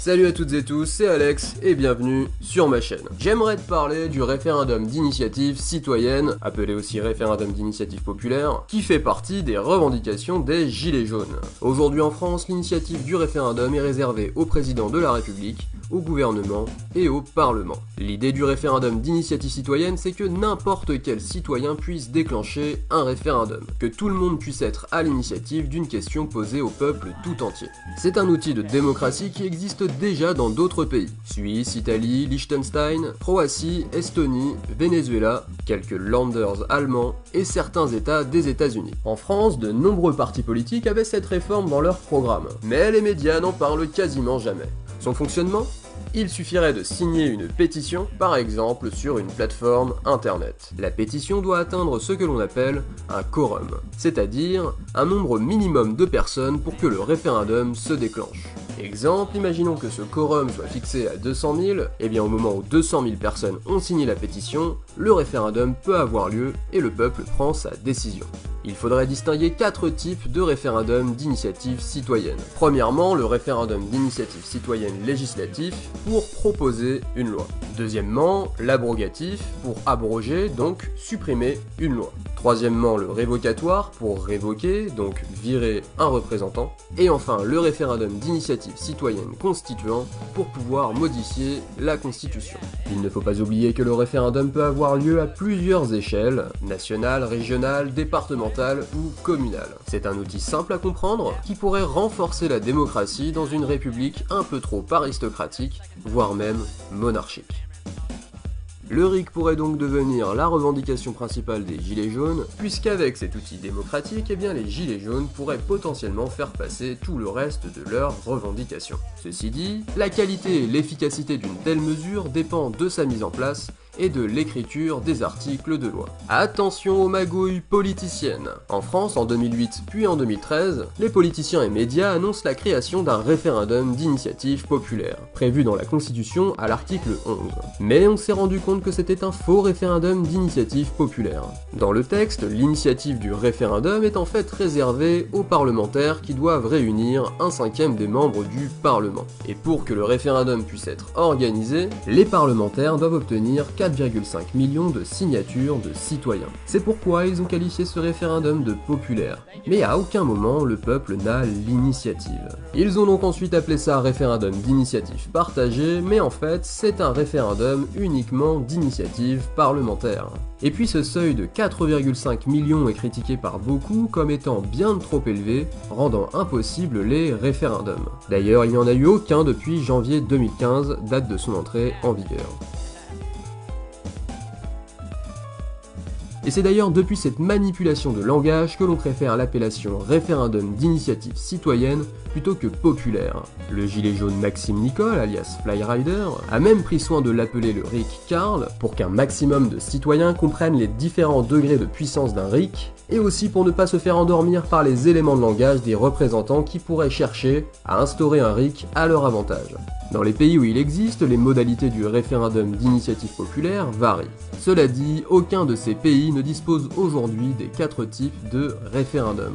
Salut à toutes et tous, c'est Alex et bienvenue sur ma chaîne. J'aimerais te parler du référendum d'initiative citoyenne, appelé aussi référendum d'initiative populaire, qui fait partie des revendications des Gilets jaunes. Aujourd'hui en France, l'initiative du référendum est réservée au président de la République, au gouvernement et au Parlement. L'idée du référendum d'initiative citoyenne, c'est que n'importe quel citoyen puisse déclencher un référendum, que tout le monde puisse être à l'initiative d'une question posée au peuple tout entier. C'est un outil de démocratie qui existe déjà dans d'autres pays. Suisse, Italie, Liechtenstein, Croatie, Estonie, Venezuela, quelques landers allemands et certains états des États-Unis. En France, de nombreux partis politiques avaient cette réforme dans leur programme, mais les médias n'en parlent quasiment jamais. Son fonctionnement ? Il suffirait de signer une pétition, par exemple sur une plateforme internet. La pétition doit atteindre ce que l'on appelle un quorum, c'est-à-dire un nombre minimum de personnes pour que le référendum se déclenche. Exemple, imaginons que ce quorum soit fixé à 200 000, et bien au moment où 200 000 personnes ont signé la pétition, le référendum peut avoir lieu et le peuple prend sa décision. Il faudrait distinguer 4 types de référendums d'initiative citoyenne. Premièrement, le référendum d'initiative citoyenne législatif pour proposer une loi. Deuxièmement, l'abrogatif pour abroger, donc supprimer une loi. Troisièmement, le révocatoire pour révoquer, donc virer un représentant. Et enfin, le référendum d'initiative citoyenne constituant pour pouvoir modifier la Constitution. Il ne faut pas oublier que le référendum peut avoir lieu à plusieurs échelles, nationale, régionale, départementale ou communale. C'est un outil simple à comprendre qui pourrait renforcer la démocratie dans une république un peu trop aristocratique, voire même monarchique. Le RIC pourrait donc devenir la revendication principale des Gilets jaunes, puisqu'avec cet outil démocratique, eh bien les Gilets jaunes pourraient potentiellement faire passer tout le reste de leurs revendications. Ceci dit, la qualité et l'efficacité d'une telle mesure dépend de sa mise en place et de l'écriture des articles de loi. Attention aux magouilles politiciennes. En France, en 2008 puis en 2013, les politiciens et médias annoncent la création d'un référendum d'initiative populaire, prévu dans la Constitution à l'article 11. Mais on s'est rendu compte que c'était un faux référendum d'initiative populaire. Dans le texte, l'initiative du référendum est en fait réservée aux parlementaires qui doivent réunir 1/5 des membres du Parlement. Et pour que le référendum puisse être organisé, les parlementaires doivent obtenir 4,5 millions de signatures de citoyens. C'est pourquoi ils ont qualifié ce référendum de populaire. Mais à aucun moment le peuple n'a l'initiative. Ils ont donc ensuite appelé ça référendum d'initiative partagée, mais en fait c'est un référendum uniquement d'initiative parlementaire. Et puis ce seuil de 4,5 millions est critiqué par beaucoup comme étant bien trop élevé, rendant impossible les référendums. D'ailleurs il n'y en a eu aucun depuis janvier 2015, date de son entrée en vigueur. Et c'est d'ailleurs depuis cette manipulation de langage que l'on préfère l'appellation référendum d'initiative citoyenne plutôt que populaire. Le gilet jaune Maxime Nicole, alias Flyrider, a même pris soin de l'appeler le RIC Carl pour qu'un maximum de citoyens comprennent les différents degrés de puissance d'un RIC, et aussi pour ne pas se faire endormir par les éléments de langage des représentants qui pourraient chercher à instaurer un RIC à leur avantage. Dans les pays où il existe, les modalités du référendum d'initiative populaire varient. Cela dit, aucun de ces pays ne dispose aujourd'hui des 4 types de référendum.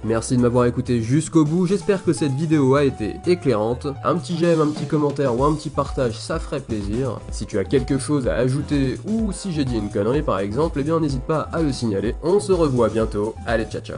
Merci de m'avoir écouté jusqu'au bout, j'espère que cette vidéo a été éclairante. Un petit j'aime, un petit commentaire ou un petit partage, ça ferait plaisir. Si tu as quelque chose à ajouter ou si j'ai dit une connerie par exemple, eh bien n'hésite pas à le signaler. On se revoit bientôt, allez ciao ciao.